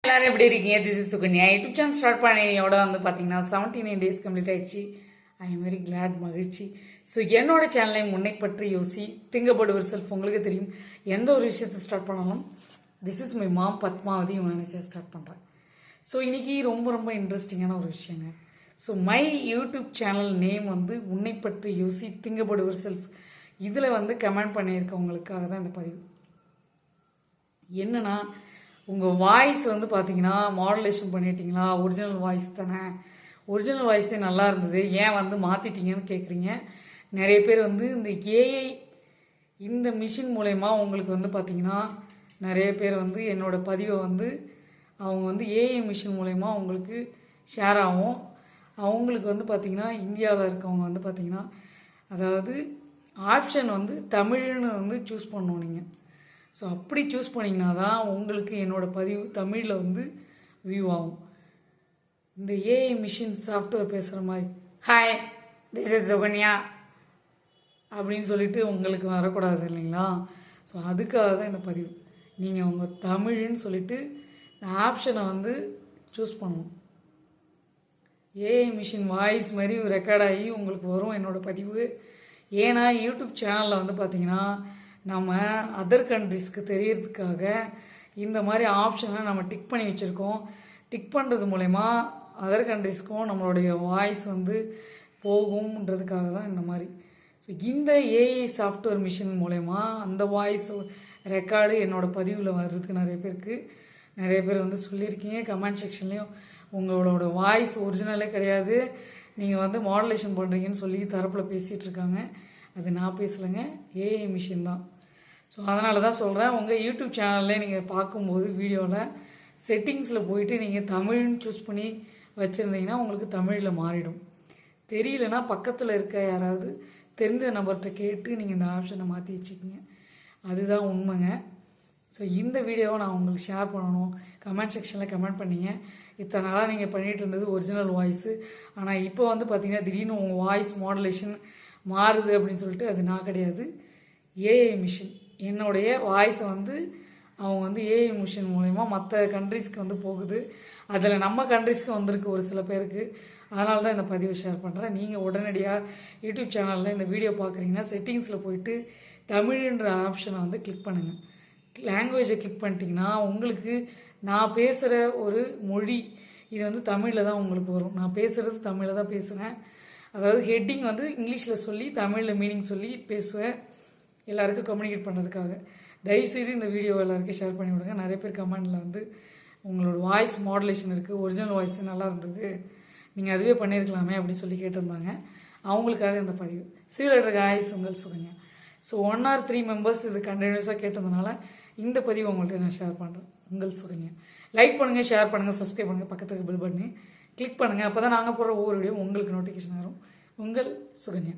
எல்லாரும் எப்படி இருக்கீங்க? This is Sukanya. YouTube channel start பண்ணியோட வந்து பார்த்தீங்கன்னா 79 days கம்ப்ளீட் ஆயிடுச்சு. ஐ எம் வெரி கிளாட், மகிழ்ச்சி. ஸோ என்னோட சேனலை முன்னை பற்றி யோசி திங்கப்படுவர் செல்ஃப். உங்களுக்கு தெரியும், எந்த ஒரு விஷயத்தை ஸ்டார்ட் பண்ணாலும் this is my mom Padmavathi இவங்க நினச்சி ஸ்டார்ட் பண்ணுறேன். ஸோ இன்றைக்கி ரொம்ப ரொம்ப இன்ட்ரெஸ்டிங்கான ஒரு விஷயங்க. So my YouTube channel name வந்து உன்னை பற்றி யோசி திங்கப்படுவர் செல்ஃப். இதில் வந்து கமெண்ட் பண்ணியிருக்கவங்களுக்காக தான் இந்த பதிவு. என்னென்னா, உங்கள் வாய்ஸ் வந்து பார்த்தீங்கன்னா மாடுலேஷன் பண்ணிட்டீங்களா? ஒரிஜினல் வாய்ஸ் தானே, ஒரிஜினல் வாய்ஸே நல்லா இருந்தது, ஏன் வந்து மாற்றிட்டீங்கன்னு கேட்குறீங்க. நிறைய பேர் வந்து இந்த ஏஐ இந்த மிஷின் மூலயமா உங்களுக்கு வந்து பார்த்திங்கன்னா நிறைய பேர் வந்து என்னோடய பதிவை வந்து அவங்க வந்து ஏஐ மிஷின் மூலயமா அவங்களுக்கு ஷேர் ஆகும். அவங்களுக்கு வந்து பார்த்திங்கன்னா இந்தியாவில் இருக்கவங்க வந்து பார்த்திங்கன்னா அதாவது ஆப்ஷன் வந்து தமிழ்னு வந்து சூஸ் பண்ணணும் நீங்கள். ஸோ அப்படி சூஸ் பண்ணிங்கன்னா தான் உங்களுக்கு என்னோடய பதிவு தமிழில் வந்து வியூ ஆகும். இந்த ஏஐ மிஷின் சாஃப்ட்வேர் பேசுகிற மாதிரி ஹாய் திஸ் இஸ் சுகன்யா அப்படின்னு சொல்லிட்டு உங்களுக்கு வரக்கூடாது இல்லைங்களா? ஸோ அதுக்காக தான் இந்த பதிவு. நீங்கள் உங்கள் தமிழ்னு சொல்லிவிட்டு இந்த ஆப்ஷனை வந்து சூஸ் பண்ணணும். ஏஐ மிஷின் வாய்ஸ் மாதிரி ரெக்கார்ட் ஆகி உங்களுக்கு வரும் என்னோடய பதிவு. ஏன்னா யூடியூப் சேனலில் வந்து பார்த்திங்கன்னா நம்ம அதர் கண்ட்ரிஸ்க்கு தெரியறதுக்காக இந்த மாதிரி ஆப்ஷனை நம்ம டிக் பண்ணி வச்சுருக்கோம். டிக் பண்ணுறது மூலயமா அதர் கண்ட்ரிஸ்க்கும் நம்மளுடைய வாய்ஸ் வந்து போகும்ன்றதுக்காக தான் இந்த மாதிரி. ஸோ இந்த ஏஐ சாஃப்ட்வேர் மிஷின் மூலயமா அந்த வாய்ஸ் ரெக்கார்டு என்னோடய பதிவில் வர்றதுக்கு நிறைய பேர் வந்து சொல்லியிருக்கீங்க. கமெண்ட் செக்ஷன்லேயும் உங்களோட வாய்ஸ் ஒரிஜினலே கிடையாது, நீங்கள் வந்து மாடுலேஷன் பண்ணுறீங்கன்னு சொல்லி தரப்பில் பேசிகிட்டு இருக்காங்க. அது நான் பேசலைங்க, ஏஐ மிஷின் தான். ஸோ அதனால தான் சொல்கிறேன், உங்கள் யூடியூப் சேனல்லே நீங்கள் பார்க்கும்போது வீடியோவில் செட்டிங்ஸில் போயிட்டு நீங்கள் தமிழ்னு சூஸ் பண்ணி வச்சுருந்தீங்கன்னா உங்களுக்கு தமிழில் மாறிடும். தெரியலனா பக்கத்தில் இருக்க யாராவது தெரிஞ்ச நபர்கிட்ட கேட்டு நீங்கள் இந்த ஆப்ஷனை மாற்றி வச்சுக்கிங்க. அதுதான் உண்மைங்க. ஸோ இந்த வீடியோவை நான் உங்களுக்கு ஷேர் பண்ணணும். கமெண்ட் செக்ஷனில் கமெண்ட் பண்ணிங்க. இத்தனை நாளாக நீங்கள் பண்ணிகிட்டு இருந்தது ஒரிஜினல் வாய்ஸு, ஆனால் இப்போ வந்து பார்த்திங்கன்னா திடீர்னு உங்கள் வாய்ஸ் மாடுலேஷன் மாறுது அப்படின்னு சொல்லிட்டு அது நான் கிடையாது, ஏஐ மிஷின். என்னுடைய வாய்ஸை வந்து அவங்க வந்து ஏஐ மிஷின் மூலயமா மற்ற கண்ட்ரிஸ்க்கு வந்து போகுது. அதில் நம்ம கண்ட்ரிஸ்க்கு வந்திருக்கு ஒரு சில பேருக்கு. அதனால தான் இந்த பதிவை ஷேர் பண்ணுறேன். நீங்கள் உடனடியாக யூடியூப் சேனலில் இந்த வீடியோ பார்க்குறீங்கன்னா செட்டிங்ஸில் போயிட்டு தமிழ்ன்ற ஆப்ஷனை வந்து கிளிக் பண்ணுங்கள். லாங்குவேஜை கிளிக் பண்ணிட்டீங்கன்னா உங்களுக்கு நான் பேசுகிற ஒரு மொழி இது வந்து தமிழில் தான் உங்களுக்கு வரும். நான் பேசுகிறது தமிழில் தான் பேசுகிறேன். அதாவது ஹெட்டிங் வந்து இங்கிலீஷில் சொல்லி தமிழில் மீனிங் சொல்லி பேசுவேன், எல்லாருக்கும் கம்யூனிகேட் பண்ணுறதுக்காக. தயவுசெய்து இந்த வீடியோ எல்லாருக்கும் ஷேர் பண்ணி விடுங்க. நிறைய பேர் கமெண்டில் வந்து உங்களோட வாய்ஸ் மாடுலேஷன் இருக்குது, ஒரிஜினல் வாய்ஸ் நல்லா இருந்தது, நீங்கள் அதுவே பண்ணியிருக்கலாமே அப்படின்னு சொல்லி கேட்டிருந்தாங்க. அவங்களுக்காக இந்த பதிவு. சீலர் காய்ஸ் உங்கள் சுகன்யா. ஸோ 1 or 3 மெம்பர்ஸ் இது கண்டினியூஸாக கேட்டதுனால இந்த பதிவு உங்கள்கிட்ட நான் ஷேர் பண்ணுறேன். உங்கள் சுகன்யா. லைக் பண்ணுங்கள், ஷேர் பண்ணுங்கள், சப்ஸ்கிரைப் பண்ணுங்கள், பக்கத்துக்கு பில் பண்ணி கிளிக் பண்ணுங்கள். அப்போ தான் நாங்கள் போடுற ஒவ்வொரு வீடியோ உங்களுக்கு நோட்டிஃபிகேஷன் வரும். உங்கள் சுகன்யா.